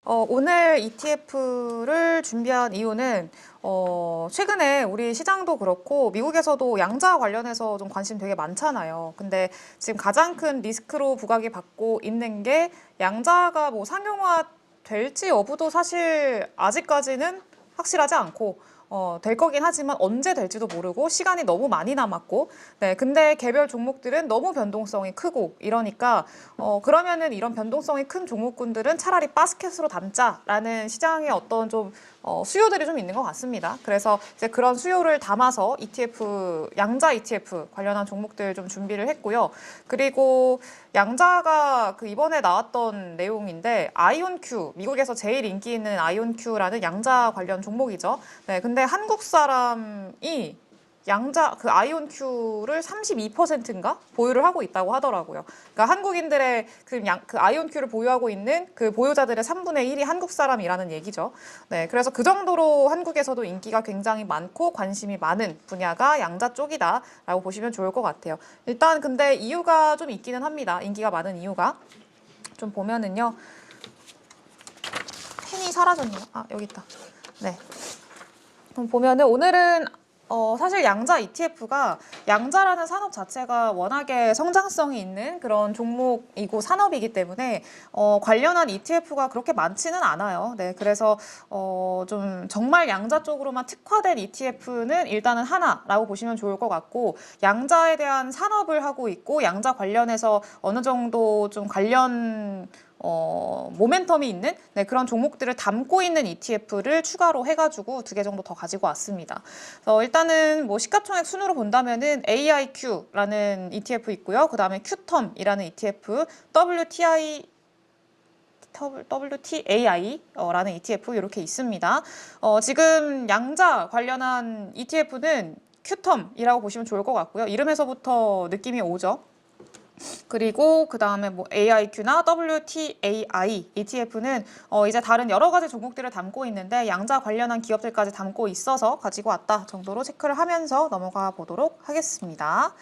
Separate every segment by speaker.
Speaker 1: 오늘 ETF를 준비한 이유는 최근에 우리 시장도 그렇고 미국에서도 양자 관련해서 좀 관심 되게 많잖아요. 근데 지금 가장 큰 리스크로 부각이 받고 있는 게 양자가 뭐 상용화 될지 여부도 사실 아직까지는 확실하지 않고 될 거긴 하지만 언제 될지도 모르고 시간이 너무 많이 남았고 네, 근데 개별 종목들은 너무 변동성이 크고 이러니까 그러면은 이런 변동성이 큰 종목군들은 차라리 바스켓으로 담자라는 시장의 어떤 좀 수요들이 좀 있는 것 같습니다. 그래서 이제 그런 수요를 담아서 ETF, 양자 ETF 관련한 종목들 좀 준비를 했고요. 그리고 양자가 그 이번에 나왔던 내용인데 아이온큐, 미국에서 제일 인기 있는 아이온큐라는 양자 관련 종목이죠. 네, 근데 한국 사람이 양자 그 아이온큐를 32%인가 보유를 하고 있다고 하더라고요. 그러니까 한국인들의 그 아이온큐를 보유하고 있는 그 보유자들의 3분의 1이 한국 사람이라는 얘기죠. 네, 그래서 그 정도로 한국에서도 인기가 굉장히 많고 관심이 많은 분야가 양자 쪽이다라고 보시면 좋을 것 같아요. 일단 근데 이유가 좀 있기는 합니다. 인기가 많은 이유가 좀 보면은요. 펜이 사라졌네요. 아, 여기 있다. 네. 그럼 보면은 오늘은 사실 양자 ETF가 양자라는 산업 자체가 워낙에 성장성이 있는 그런 종목이고 산업이기 때문에 관련한 ETF가 그렇게 많지는 않아요. 네, 그래서 좀 정말 양자 쪽으로만 특화된 ETF는 일단은 하나라고 보시면 좋을 것 같고 양자에 대한 산업을 하고 있고 양자 관련해서 어느 정도 좀 관련 모멘텀이 있는 네, 그런 종목들을 담고 있는 ETF를 추가로 해가지고 2개 정도 더 가지고 왔습니다. 일단은 뭐 시가총액 순으로 본다면은 AIQ라는 ETF 있고요. 그 다음에 QTOM이라는 ETF, WTAI라는 ETF 이렇게 있습니다. 지금 양자 관련한 ETF는 QTOM이라고 보시면 좋을 것 같고요. 이름에서부터 느낌이 오죠. 그리고 그 다음에 뭐 AIQ나 WTAI ETF는 이제 다른 여러 가지 종목들을 담고 있는데 양자 관련한 기업들까지 담고 있어서 가지고 왔다 정도로 체크를 하면서 넘어가 보도록 하겠습니다.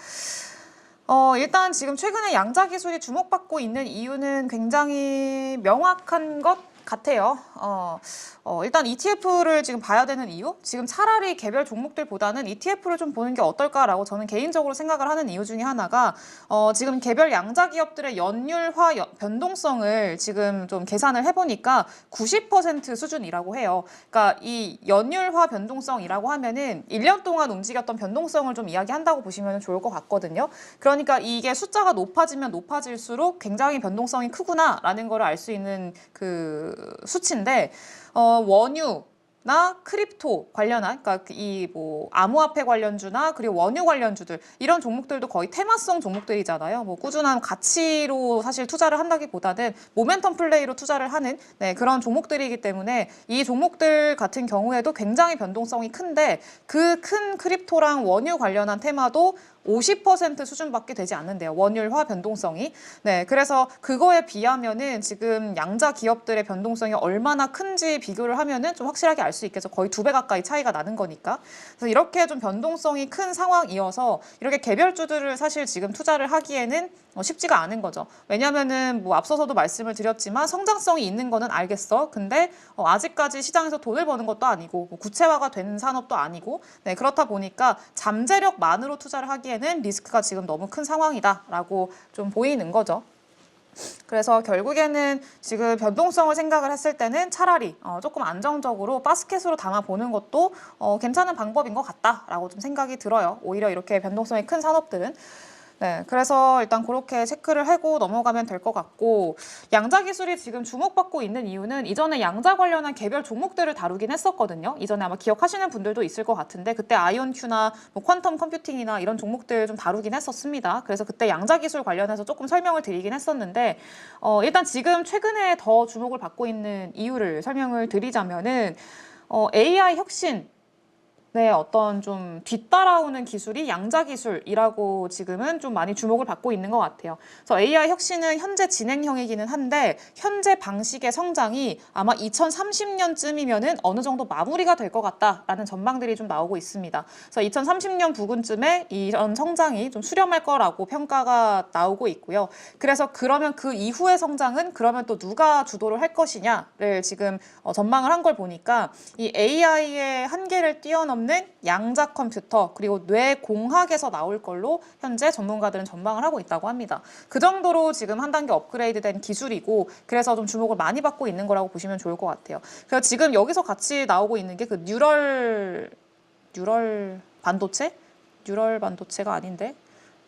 Speaker 1: 일단 지금 최근에 양자 기술이 주목받고 있는 이유는 굉장히 명확한 것 같아요. 일단 ETF를 지금 봐야 되는 이유? 지금 차라리 개별 종목들보다는 ETF를 좀 보는 게 어떨까라고 저는 개인적으로 생각을 하는 이유 중에 하나가 지금 개별 양자 기업들의 연율화 변동성을 지금 좀 계산을 해보니까 90% 수준이라고 해요. 그러니까 이 연율화 변동성이라고 하면은 1년 동안 움직였던 변동성을 좀 이야기한다고 보시면 좋을 것 같거든요. 그러니까 이게 숫자가 높아지면 높아질수록 굉장히 변동성이 크구나라는 걸 알 수 있는 그 수치인데 원유나 크립토 관련한 그러니까 이 뭐 암호화폐 관련주나 그리고 원유 관련주들 이런 종목들도 거의 테마성 종목들이잖아요. 뭐 꾸준한 가치로 사실 투자를 한다기보다는 모멘텀 플레이로 투자를 하는 네, 그런 종목들이기 때문에 이 종목들 같은 경우에도 굉장히 변동성이 큰데 그 큰 크립토랑 원유 관련한 테마도 50% 수준밖에 되지 않는데요. 원율화 변동성이. 네, 그래서 그거에 비하면은 지금 양자 기업들의 변동성이 얼마나 큰지 비교를 하면은 좀 확실하게 알 수 있겠죠. 거의 2배 가까이 차이가 나는 거니까. 그래서 이렇게 좀 변동성이 큰 상황이어서 이렇게 개별주들을 사실 지금 투자를 하기에는 쉽지가 않은 거죠. 왜냐면은 뭐 앞서서도 말씀을 드렸지만 성장성이 있는 거는 알겠어. 근데 아직까지 시장에서 돈을 버는 것도 아니고 뭐 구체화가 된 산업도 아니고 네, 그렇다 보니까 잠재력만으로 투자를 하기에는 리스크가 지금 너무 큰 상황이다라고 좀 보이는 거죠. 그래서 결국에는 지금 변동성을 생각을 했을 때는 차라리 조금 안정적으로 바스켓으로 담아보는 것도 괜찮은 방법인 것 같다라고 좀 생각이 들어요. 오히려 이렇게 변동성이 큰 산업들은. 네, 그래서 일단 그렇게 체크를 하고 넘어가면 될 것 같고 양자 기술이 지금 주목받고 있는 이유는 이전에 양자 관련한 개별 종목들을 다루긴 했었거든요. 이전에 아마 기억하시는 분들도 있을 것 같은데 그때 아이온큐나 뭐 퀀텀 컴퓨팅이나 이런 종목들 좀 다루긴 했었습니다. 그래서 그때 양자 기술 관련해서 조금 설명을 드리긴 했었는데 일단 지금 최근에 더 주목을 받고 있는 이유를 설명을 드리자면은 AI 혁신 네, 어떤 좀 뒤따라오는 기술이 양자 기술이라고 지금은 좀 많이 주목을 받고 있는 것 같아요. 그래서 AI 혁신은 현재 진행형이기는 한데 현재 방식의 성장이 아마 2030년쯤이면은 어느 정도 마무리가 될 것 같다라는 전망들이 좀 나오고 있습니다. 그래서 2030년 부근쯤에 이런 성장이 좀 수렴할 거라고 평가가 나오고 있고요. 그래서 그러면 그 이후의 성장은 그러면 또 누가 주도를 할 것이냐를 지금 전망을 한 걸 보니까 이 AI의 한계를 뛰어넘는 양자 컴퓨터 그리고 뇌공학에서 나올 걸로 현재 전문가들은 전망을 하고 있다고 합니다. 그 정도로 지금 한 단계 업그레이드된 기술이고 그래서 좀 주목을 많이 받고 있는 거라고 보시면 좋을 것 같아요. 그래서 지금 여기서 같이 나오고 있는 게 그 뉴럴 반도체? 뉴럴 반도체가 아닌데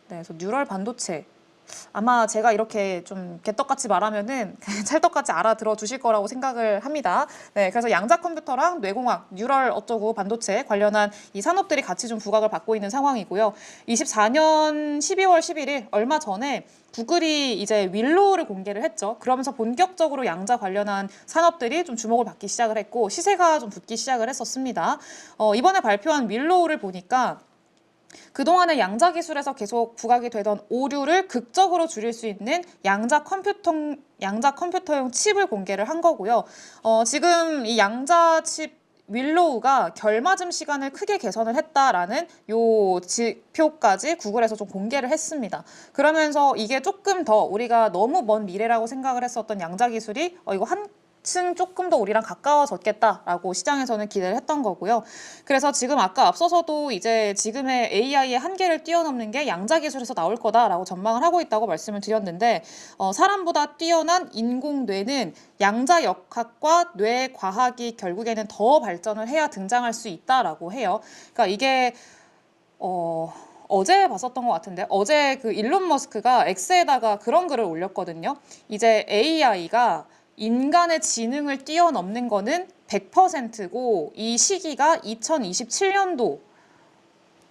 Speaker 1: 네, 그래서 뉴럴 반도체 아마 제가 이렇게 좀 개떡같이 말하면은 찰떡같이 알아들어 주실 거라고 생각을 합니다. 네, 그래서 양자 컴퓨터랑 뇌공학, 뉴럴 어쩌고 반도체 관련한 이 산업들이 같이 좀 부각을 받고 있는 상황이고요. 24년 12월 11일 얼마 전에 구글이 이제 윌로우를 공개를 했죠. 그러면서 본격적으로 양자 관련한 산업들이 좀 주목을 받기 시작을 했고 시세가 좀 붙기 시작을 했었습니다. 이번에 발표한 윌로우를 보니까 그동안의 양자 기술에서 계속 부각이 되던 오류를 극적으로 줄일 수 있는 양자 컴퓨터용 칩을 공개를 한 거고요. 지금 이 양자 칩 윌로우가 결맞음 시간을 크게 개선을 했다라는 요 지표까지 구글에서 좀 공개를 했습니다. 그러면서 이게 조금 더 우리가 너무 먼 미래라고 생각을 했었던 양자 기술이 이거 한층 조금 더 우리랑 가까워졌겠다라고 시장에서는 기대를 했던 거고요. 그래서 지금 아까 앞서서도 이제 지금의 AI의 한계를 뛰어넘는 게 양자 기술에서 나올 거다라고 전망을 하고 있다고 말씀을 드렸는데 사람보다 뛰어난 인공뇌는 양자 역학과 뇌 과학이 결국에는 더 발전을 해야 등장할 수 있다라고 해요. 그러니까 이게 어제 봤었던 것 같은데 어제 그 일론 머스크가 X에다가 그런 글을 올렸거든요. 이제 AI가 인간의 지능을 뛰어넘는 거는 100%고 이 시기가 2027년도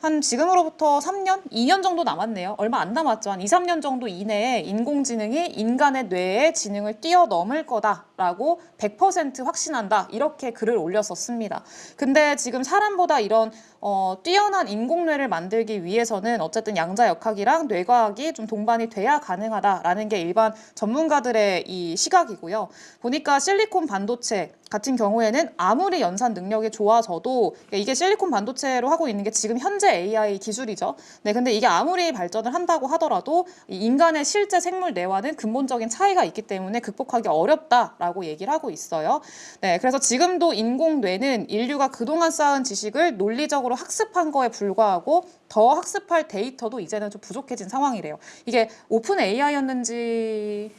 Speaker 1: 한 지금으로부터 3년? 2년 정도 남았네요. 얼마 안 남았죠. 한 2, 3년 정도 이내에 인공지능이 인간의 뇌의 지능을 뛰어넘을 거다라고 100% 확신한다. 이렇게 글을 올렸었습니다. 근데 지금 사람보다 이런 뛰어난 인공뇌를 만들기 위해서는 어쨌든 양자역학이랑 뇌과학이 좀 동반이 돼야 가능하다라는 게 일반 전문가들의 이 시각이고요. 보니까 실리콘 반도체 같은 경우에는 아무리 연산 능력이 좋아져도 이게 실리콘 반도체로 하고 있는 게 지금 현재 AI 기술이죠. 네, 근데 이게 아무리 발전을 한다고 하더라도 인간의 실제 생물 뇌와는 근본적인 차이가 있기 때문에 극복하기 어렵다라고 얘기를 하고 있어요. 네, 그래서 지금도 인공뇌는 인류가 그동안 쌓은 지식을 논리적으로 학습한 거에 불과하고 더 학습할 데이터도 이제는 좀 부족해진 상황이래요. 이게 오픈 AI였는지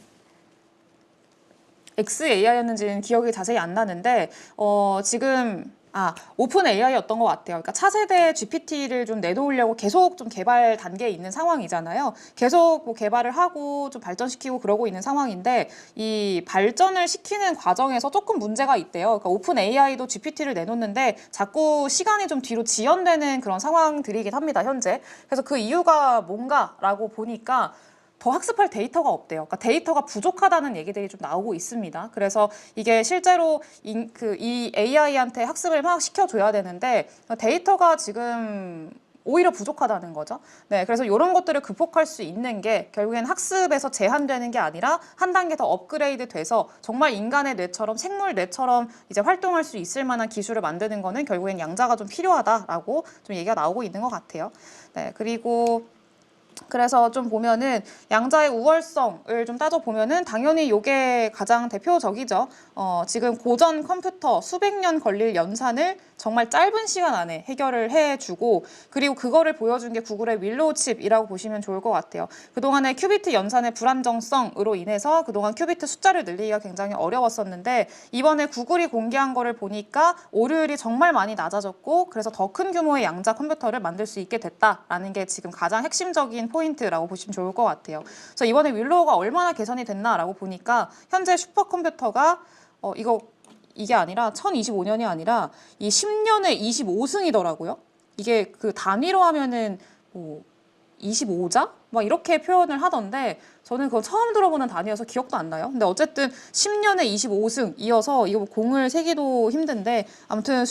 Speaker 1: XAI였는지는 기억이 자세히 안 나는데 지금 오픈 AI였던 것 같아요. 그러니까 차세대 GPT를 좀 내놓으려고 계속 좀 개발 단계에 있는 상황이잖아요. 계속 뭐 개발을 하고 좀 발전시키고 그러고 있는 상황인데 이 발전을 시키는 과정에서 조금 문제가 있대요. 그러니까 오픈 AI도 GPT를 내놓는데 자꾸 시간이 좀 뒤로 지연되는 그런 상황들이긴 합니다, 현재. 그래서 그 이유가 뭔가라고 보니까 더 학습할 데이터가 없대요. 그러니까 데이터가 부족하다는 얘기들이 좀 나오고 있습니다. 그래서 이게 실제로 이 AI한테 학습을 막 시켜줘야 되는데 데이터가 지금 오히려 부족하다는 거죠. 네, 그래서 이런 것들을 극복할 수 있는 게 결국엔 학습에서 제한되는 게 아니라 한 단계 더 업그레이드 돼서 정말 인간의 뇌처럼 생물 뇌처럼 이제 활동할 수 있을 만한 기술을 만드는 거는 결국엔 양자가 좀 필요하다라고 좀 얘기가 나오고 있는 것 같아요. 네, 그래서 좀 보면은 양자의 우월성을 좀 따져보면은 당연히 이게 가장 대표적이죠. 지금 고전 컴퓨터 수백 년 걸릴 연산을 정말 짧은 시간 안에 해결을 해주고 그리고 그거를 보여준 게 구글의 윌로우 칩이라고 보시면 좋을 것 같아요. 그동안의 큐비트 연산의 불안정성으로 인해서 그동안 큐비트 숫자를 늘리기가 굉장히 어려웠었는데 이번에 구글이 공개한 거를 보니까 오류율이 정말 많이 낮아졌고 그래서 더 큰 규모의 양자 컴퓨터를 만들 수 있게 됐다라는 게 지금 가장 핵심적인 포인트라고 보시면 좋을 것 같아요. 그래서 이번에 윌로우가 얼마나 개선이 됐나라고 보니까 현재 슈퍼컴퓨터가 이게 아니라 1025년이 아니라 이 10년에 25승이더라고요. 이게 그 단위로 하면은 뭐 25자? 막 이렇게 표현을 하던데 저는 그거 처음 들어보는 단위여서 기억도 안 나요. 근데 어쨌든 10년에 25승 이어서 이거 공을 세기도 힘든데 아무튼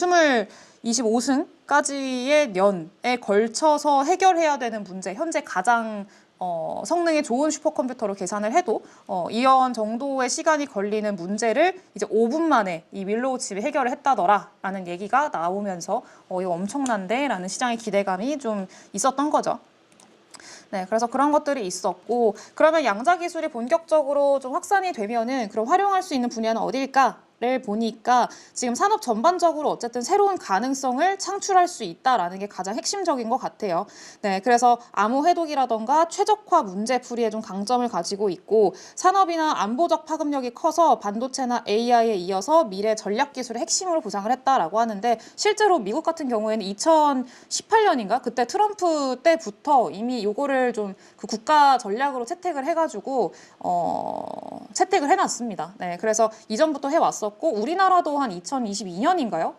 Speaker 1: 25승까지의 년에 걸쳐서 해결해야 되는 문제, 현재 가장 성능이 좋은 슈퍼컴퓨터로 계산을 해도 2년 정도의 시간이 걸리는 문제를 이제 5분 만에 이 윌로우 칩이 해결을 했다더라라는 얘기가 나오면서 이거 엄청난데? 라는 시장의 기대감이 좀 있었던 거죠. 네, 그래서 그런 것들이 있었고, 그러면 양자 기술이 본격적으로 좀 확산이 되면은 그럼 활용할 수 있는 분야는 어딜까? 를 보니까 지금 산업 전반적으로 어쨌든 새로운 가능성을 창출할 수 있다라는 게 가장 핵심적인 것 같아요. 네, 그래서 암호 해독이라던가 최적화 문제풀이에 좀 강점을 가지고 있고 산업이나 안보적 파급력이 커서 반도체나 AI에 이어서 미래 전략 기술의 핵심으로 부상을 했다라고 하는데 실제로 미국 같은 경우에는 2018년인가 그때 트럼프 때부터 이미 요거를 좀 그 국가 전략으로 채택을 해가지고 채택을 해놨습니다. 네, 그래서 이전부터 해왔었고 우리나라도 한 2022년인가요?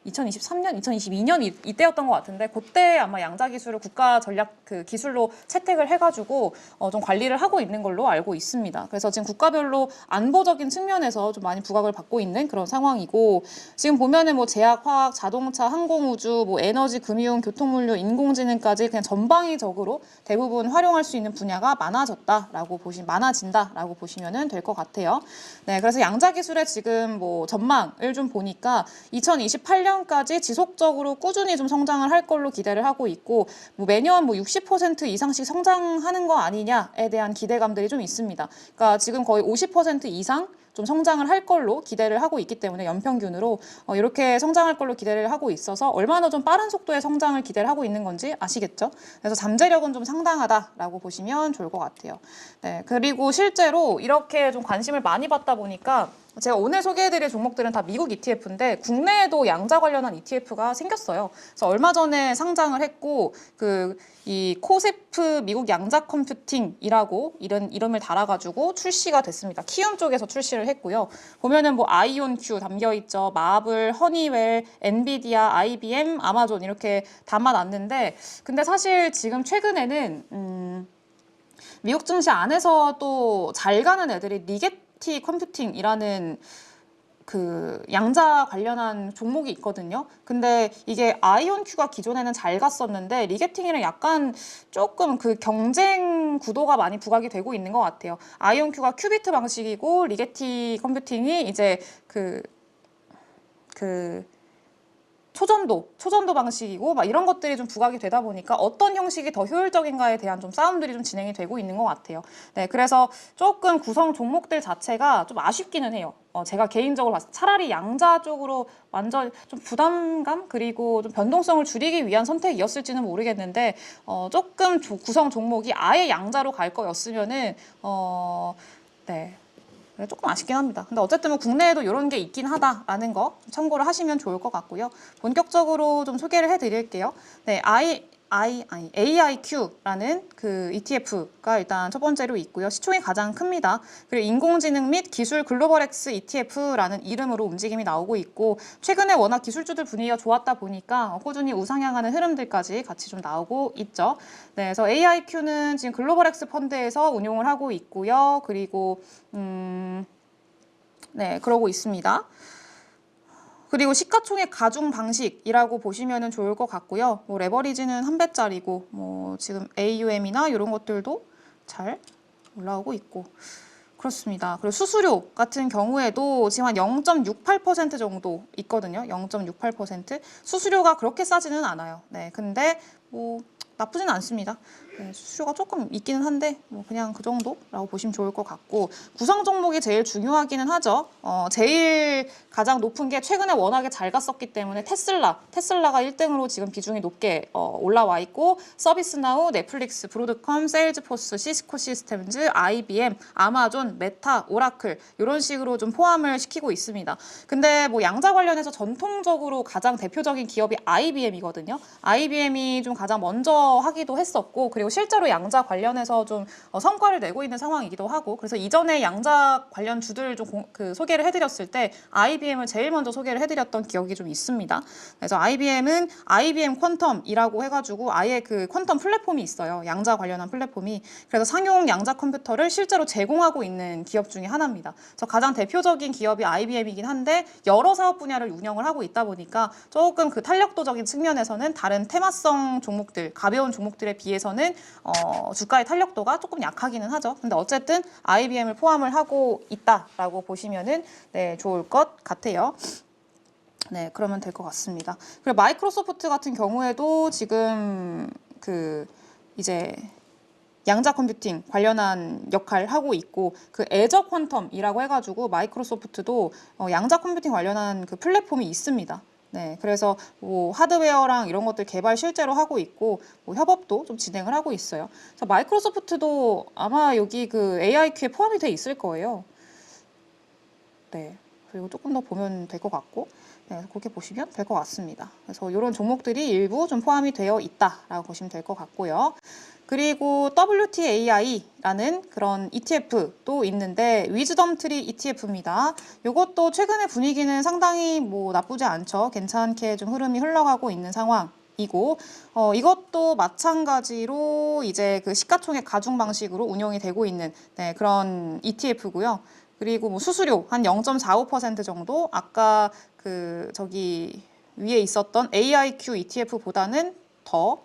Speaker 1: 2023년, 2022년 이때였던 것 같은데 그때 아마 양자 기술을 국가 전략 그 기술로 채택을 해가지고 좀 관리를 하고 있는 걸로 알고 있습니다. 그래서 지금 국가별로 안보적인 측면에서 좀 많이 부각을 받고 있는 그런 상황이고 지금 보면은 뭐 제약, 화학, 자동차, 항공우주, 뭐 에너지, 금융, 교통물류, 인공지능까지 그냥 전방위적으로 대부분 활용할 수 있는 분야가 많아진다라고 보시면은 될 것 같아요. 네, 그래서 양자 기술의 지금 뭐 전망을 좀 보니까 2028년까지 지속적으로 꾸준히 좀 성장을 할 걸로 기대를 하고 있고 뭐 매년 뭐 60% 이상씩 성장하는 거 아니냐에 대한 기대감들이 좀 있습니다. 그러니까 지금 거의 50% 이상 좀 성장을 할 걸로 기대를 하고 있기 때문에 연평균으로 이렇게 성장할 걸로 기대를 하고 있어서 얼마나 좀 빠른 속도의 성장을 기대를 하고 있는 건지 아시겠죠? 그래서 잠재력은 좀 상당하다라고 보시면 좋을 것 같아요. 네, 그리고 실제로 이렇게 좀 관심을 많이 받다 보니까 제가 오늘 소개해드릴 종목들은 다 미국 ETF인데 국내에도 양자 관련한 ETF가 생겼어요. 그래서 얼마 전에 상장을 했고 이 코세프 미국 양자 컴퓨팅이라고 이름을 달아가지고 출시가 됐습니다. 키움 쪽에서 출시를 했고요. 보면은 뭐 아이온큐 담겨 있죠. 마블, 허니웰, 엔비디아, IBM, 아마존 이렇게 담아놨는데 근데 사실 지금 최근에는 미국 증시 안에서 또 잘 가는 애들이 리게티 컴퓨팅이라는 그 양자 관련한 종목이 있거든요. 근데 이게 아이온큐가 기존에는 잘 갔었는데 리게팅이랑 약간 조금 그 경쟁 구도가 많이 부각이 되고 있는 것 같아요. 아이온큐가 큐비트 방식이고 리게티 컴퓨팅이 이제 초전도 방식이고 막 이런 것들이 좀 부각이 되다 보니까 어떤 형식이 더 효율적인가에 대한 좀 싸움들이 좀 진행이 되고 있는 것 같아요. 네, 그래서 조금 구성 종목들 자체가 좀 아쉽기는 해요. 제가 개인적으로 봤을 때 차라리 양자 쪽으로 완전 좀 부담감 그리고 좀 변동성을 줄이기 위한 선택이었을지는 모르겠는데 조금 구성 종목이 아예 양자로 갈 거였으면은 네. 조금 아쉽긴 합니다. 근데 어쨌든 뭐 국내에도 이런 게 있긴 하다라는 거 참고를 하시면 좋을 것 같고요. 본격적으로 좀 소개를 해드릴게요. 네, AIQ라는 그 ETF가 일단 첫 번째로 있고요. 시총이 가장 큽니다. 그리고 인공지능 및 기술 글로벌X ETF라는 이름으로 움직임이 나오고 있고 최근에 워낙 기술주들 분위기가 좋았다 보니까 꾸준히 우상향하는 흐름들까지 같이 좀 나오고 있죠. 네, 그래서 AIQ는 지금 글로벌X 펀드에서 운용을 하고 있고요. 그리고 네, 그러고 있습니다. 그리고 시가총액 가중 방식이라고 보시면 좋을 것 같고요. 뭐 레버리지는 한 배짜리고 뭐 지금 AUM이나 이런 것들도 잘 올라오고 있고 그렇습니다. 그리고 수수료 같은 경우에도 지금 한 0.68% 정도 있거든요. 0.68%. 수수료가 그렇게 싸지는 않아요. 네, 근데 뭐 나쁘진 않습니다. 네, 수수료가 조금 있기는 한데 뭐 그냥 그 정도라고 보시면 좋을 것 같고 구성 종목이 제일 중요하기는 하죠. 제일 가장 높은 게 최근에 워낙에 잘 갔었기 때문에 테슬라가 1등으로 지금 비중이 높게 올라와 있고 서비스나우, 넷플릭스, 브로드컴, 세일즈포스, 시스코 시스템즈, IBM, 아마존, 메타, 오라클 이런 식으로 좀 포함을 시키고 있습니다. 근데 뭐 양자 관련해서 전통적으로 가장 대표적인 기업이 IBM이거든요. IBM이 좀 가장 먼저 하기도 했었고 그리고 그리고 실제로 양자 관련해서 좀 성과를 내고 있는 상황이기도 하고 그래서 이전에 양자 관련 주들 좀 소개를 해드렸을 때 IBM을 제일 먼저 소개를 해드렸던 기억이 좀 있습니다. 그래서 IBM은 IBM 퀀텀이라고 해가지고 아예 그 퀀텀 플랫폼이 있어요. 양자 관련한 플랫폼이. 그래서 상용 양자 컴퓨터를 실제로 제공하고 있는 기업 중에 하나입니다. 그래서 가장 대표적인 기업이 IBM이긴 한데 여러 사업 분야를 운영을 하고 있다 보니까 조금 그 탄력도적인 측면에서는 다른 테마성 종목들, 가벼운 종목들에 비해서는 주가의 탄력도가 조금 약하기는 하죠. 근데 어쨌든 IBM을 포함을 하고 있다라고 보시면은 네, 좋을 것 같아요. 네, 그러면 될 것 같습니다. 그리고 마이크로소프트 같은 경우에도 지금 이제 양자 컴퓨팅 관련한 역할을 하고 있고 그 애저 퀀텀이라고 해가지고 마이크로소프트도 양자 컴퓨팅 관련한 그 플랫폼이 있습니다. 네, 그래서 뭐 하드웨어랑 이런 것들 개발 실제로 하고 있고 뭐 협업도 좀 진행을 하고 있어요. 그래서 마이크로소프트도 아마 여기 그 AIQ에 포함이 돼 있을 거예요. 네, 그리고 조금 더 보면 될 것 같고 네, 그렇게 보시면 될 것 같습니다. 그래서 이런 종목들이 일부 좀 포함이 되어 있다라고 보시면 될 것 같고요. 그리고 WTAI라는 그런 ETF도 있는데 위즈덤 트리 ETF입니다. 이것도 최근에 분위기는 상당히 뭐 나쁘지 않죠. 괜찮게 좀 흐름이 흘러가고 있는 상황이고 이것도 마찬가지로 이제 그 시가총액 가중 방식으로 운영이 되고 있는 네, 그런 ETF고요. 그리고 뭐 수수료 한 0.45% 정도 아까 그 저기 위에 있었던 AIQ ETF보다는 더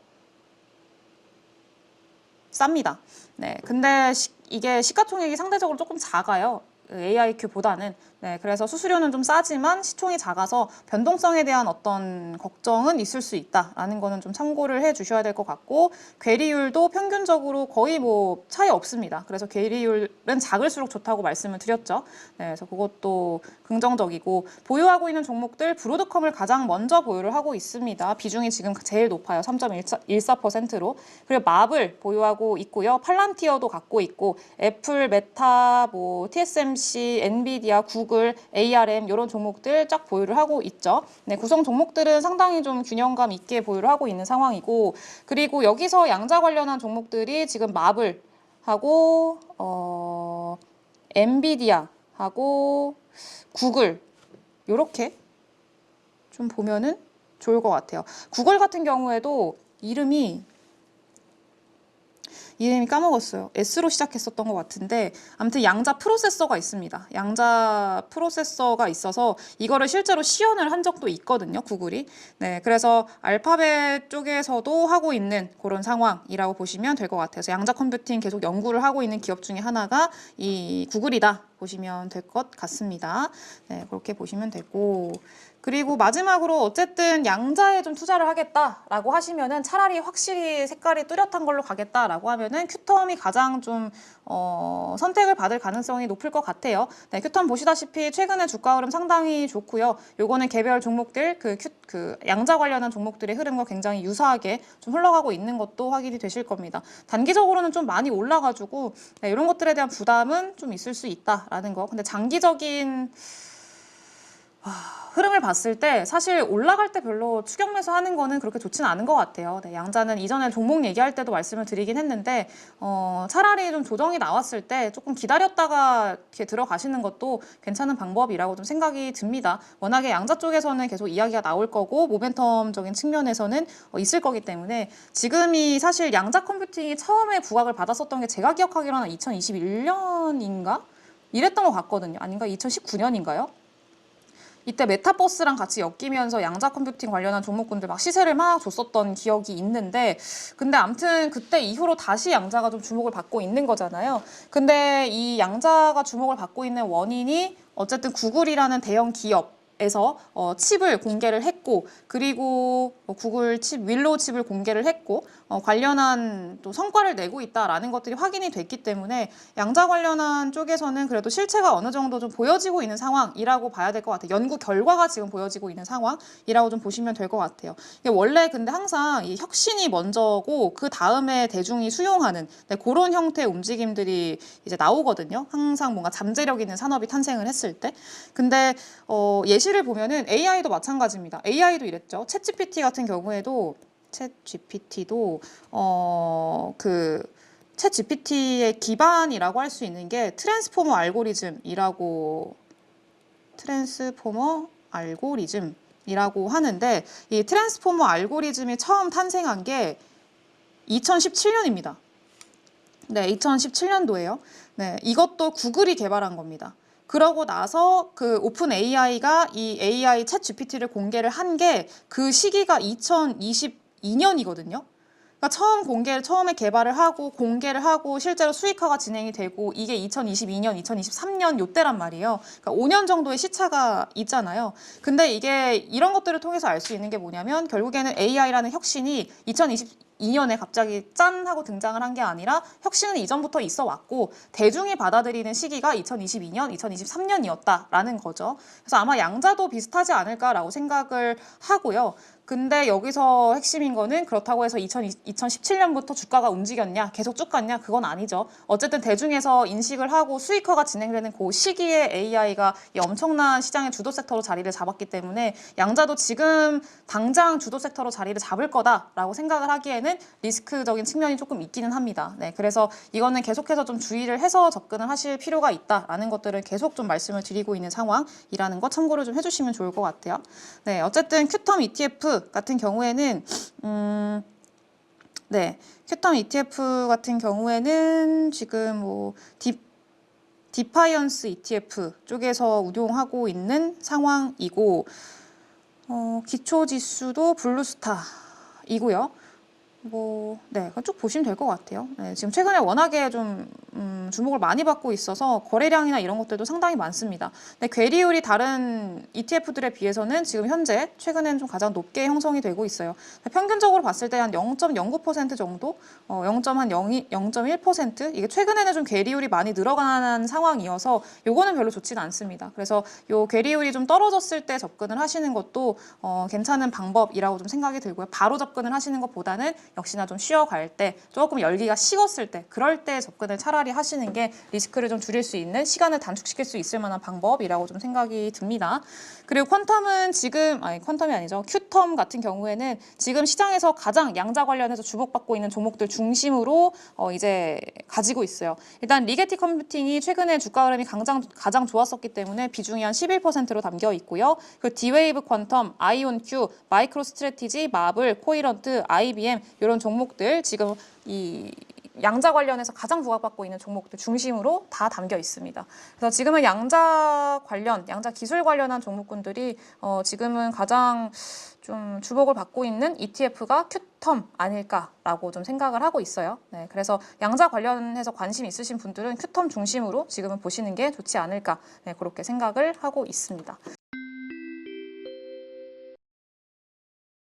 Speaker 1: 쌉니다. 네, 근데 이게 시가총액이 상대적으로 조금 작아요. AIQ보다는. 네, 그래서 수수료는 좀 싸지만 시총이 작아서 변동성에 대한 어떤 걱정은 있을 수 있다라는 거는 좀 참고를 해 주셔야 될 것 같고 괴리율도 평균적으로 거의 뭐 차이 없습니다. 그래서 괴리율은 작을수록 좋다고 말씀을 드렸죠. 네, 그래서 그것도 긍정적이고 보유하고 있는 종목들 브로드컴을 가장 먼저 보유를 하고 있습니다. 비중이 지금 제일 높아요. 3.14%로. 그리고 맙을 보유하고 있고요. 팔란티어도 갖고 있고 애플, 메타, 뭐 TSMC, 엔비디아, 구글 ARM 이런 종목들 쫙 보유를 하고 있죠. 네, 구성 종목들은 상당히 좀 균형감 있게 보유를 하고 있는 상황이고 그리고 여기서 양자 관련한 종목들이 지금 맙을 하고 엔비디아 하고 구글 이렇게 좀 보면은 좋을 것 같아요. 구글 같은 경우에도 이름이 까먹었어요. S로 시작했었던 것 같은데 아무튼 양자 프로세서가 있습니다. 양자 프로세서가 있어서 이거를 실제로 시연을 한 적도 있거든요. 구글이. 네, 그래서 알파벳 쪽에서도 하고 있는 그런 상황이라고 보시면 될 것 같아요. 그래서 양자 컴퓨팅 계속 연구를 하고 있는 기업 중에 하나가 이 구글이다 보시면 될 것 같습니다. 네, 그렇게 보시면 되고 그리고 마지막으로 어쨌든 양자에 좀 투자를 하겠다라고 하시면은 차라리 확실히 색깔이 뚜렷한 걸로 가겠다라고 하면은 큐텀이 가장 좀 선택을 받을 가능성이 높을 것 같아요. 네, 큐텀 보시다시피 최근에 주가 흐름 상당히 좋고요. 요거는 개별 종목들 그 양자 관련한 종목들의 흐름과 굉장히 유사하게 좀 흘러가고 있는 것도 확인이 되실 겁니다. 단기적으로는 좀 많이 올라가지고 네, 이런 것들에 대한 부담은 좀 있을 수 있다라는 거. 근데 장기적인 흐름을 봤을 때 사실 올라갈 때 별로 추격 매수하는 거는 그렇게 좋지는 않은 것 같아요. 네, 양자는 이전에 종목 얘기할 때도 말씀을 드리긴 했는데 차라리 좀 조정이 나왔을 때 조금 기다렸다가 이렇게 들어가시는 것도 괜찮은 방법이라고 좀 생각이 듭니다. 워낙에 양자 쪽에서는 계속 이야기가 나올 거고 모멘텀적인 측면에서는 있을 거기 때문에 지금이 사실 양자 컴퓨팅이 처음에 부각을 받았었던 게 제가 기억하기로는 2021년인가? 이랬던 것 같거든요. 아닌가? 2019년인가요? 이때 메타버스랑 같이 엮이면서 양자 컴퓨팅 관련한 종목군들 막 시세를 막 줬었던 기억이 있는데 근데 아무튼 그때 이후로 다시 양자가 좀 주목을 받고 있는 거잖아요. 근데 이 양자가 주목을 받고 있는 원인이 어쨌든 구글이라는 대형 기업에서 칩을 공개를 했고 그리고 구글 칩, 윌로우 칩을 공개를 했고 관련한 또 성과를 내고 있다라는 것들이 확인이 됐기 때문에 양자 관련한 쪽에서는 그래도 실체가 어느 정도 좀 보여지고 있는 상황이라고 봐야 될 것 같아요. 연구 결과가 지금 보여지고 있는 상황이라고 좀 보시면 될 것 같아요. 원래 근데 항상 이 혁신이 먼저고 그 다음에 대중이 수용하는 네, 그런 형태의 움직임들이 이제 나오거든요. 항상 뭔가 잠재력 있는 산업이 탄생을 했을 때. 근데 예시를 보면은 AI도 마찬가지입니다. AI도 이랬죠. 챗GPT 같은 경우에도 챗 GPT도 챗 GPT의 기반이라고 할 수 있는 게 트랜스포머 알고리즘이라고 하는데, 이 트랜스포머 알고리즘이 처음 탄생한 게 2017년입니다. 네, 2017년도예요. 네, 이것도 구글이 개발한 겁니다. 그러고 나서 그 오픈 AI가 이 AI 챗 GPT를 공개를 한 게 그 시기가 2022년이거든요. 그러니까 처음에 개발을 하고 공개를 하고 실제로 수익화가 진행이 되고 이게 2022년, 2023년 요때란 말이에요. 그러니까 5년 정도의 시차가 있잖아요. 근데 이게 이런 것들을 통해서 알 수 있는 게 뭐냐면 결국에는 AI라는 혁신이 2022년에 갑자기 짠 하고 등장을 한 게 아니라 혁신은 이전부터 있어 왔고 대중이 받아들이는 시기가 2022년, 2023년이었다라는 거죠. 그래서 아마 양자도 비슷하지 않을까라고 생각을 하고요. 근데 여기서 핵심인 거는 그렇다고 해서 2017년부터 주가가 움직였냐, 계속 쭉 갔냐, 그건 아니죠. 어쨌든 대중에서 인식을 하고 수익화가 진행되는 그 시기에 AI가 이 엄청난 시장의 주도 섹터로 자리를 잡았기 때문에 양자도 지금 당장 주도 섹터로 자리를 잡을 거다라고 생각을 하기에는 리스크적인 측면이 조금 있기는 합니다. 네, 그래서 이거는 계속해서 좀 주의를 해서 접근을 하실 필요가 있다라는 것들을 계속 좀 말씀을 드리고 있는 상황이라는 거 참고를 좀 해주시면 좋을 것 같아요. 네, 어쨌든 큐텀 ETF 같은 경우에는 큐텀 ETF 같은 경우에는 지금 뭐 디파이언스 ETF 쪽에서 운용하고 있는 상황이고, 기초 지수도 블루스타이고요. 쭉 보시면 될 것 같아요. 네, 지금 최근에 워낙에 좀 주목을 많이 받고 있어서 거래량이나 이런 것들도 상당히 많습니다. 근데 괴리율이 다른 ETF들에 비해서는 지금 현재 최근에는 좀 가장 높게 형성이 되고 있어요. 평균적으로 봤을 때 한 0.09% 정도, 0.1% 이게 최근에는 좀 괴리율이 많이 늘어가는 상황이어서 요거는 별로 좋지는 않습니다. 그래서 요 괴리율이 좀 떨어졌을 때 접근을 하시는 것도 괜찮은 방법이라고 좀 생각이 들고요. 바로 접근을 하시는 것보다는 역시나 좀 쉬어갈 때, 조금 열기가 식었을 때, 그럴 때 접근을 차라리 하시는 게 리스크를 좀 줄일 수 있는, 시간을 단축시킬 수 있을 만한 방법이라고 좀 생각이 듭니다. 그리고 퀄텀이 아니죠. 큐텀 같은 경우에는 지금 시장에서 가장 양자 관련해서 주목받고 있는 종목들 중심으로 이제 가지고 있어요. 일단 리게티 컴퓨팅이 최근에 주가 흐름이 가장 좋았었기 때문에 비중이 한 11%로 담겨 있고요. 그리고 디웨이브 퀀텀, 아이온큐, 마이크로 스트래티지, 마블, 코이런트, IBM 이런 종목들 지금 이 양자 관련해서 가장 부각받고 있는 종목들 중심으로 다 담겨 있습니다. 그래서 지금은 양자 기술 관련한 종목군들이 지금은 가장 좀 주목을 받고 있는 ETF가 큐텀 아닐까라고 좀 생각을 하고 있어요. 네, 그래서 양자 관련해서 관심 있으신 분들은 큐텀 중심으로 지금은 보시는 게 좋지 않을까, 네, 그렇게 생각을 하고 있습니다.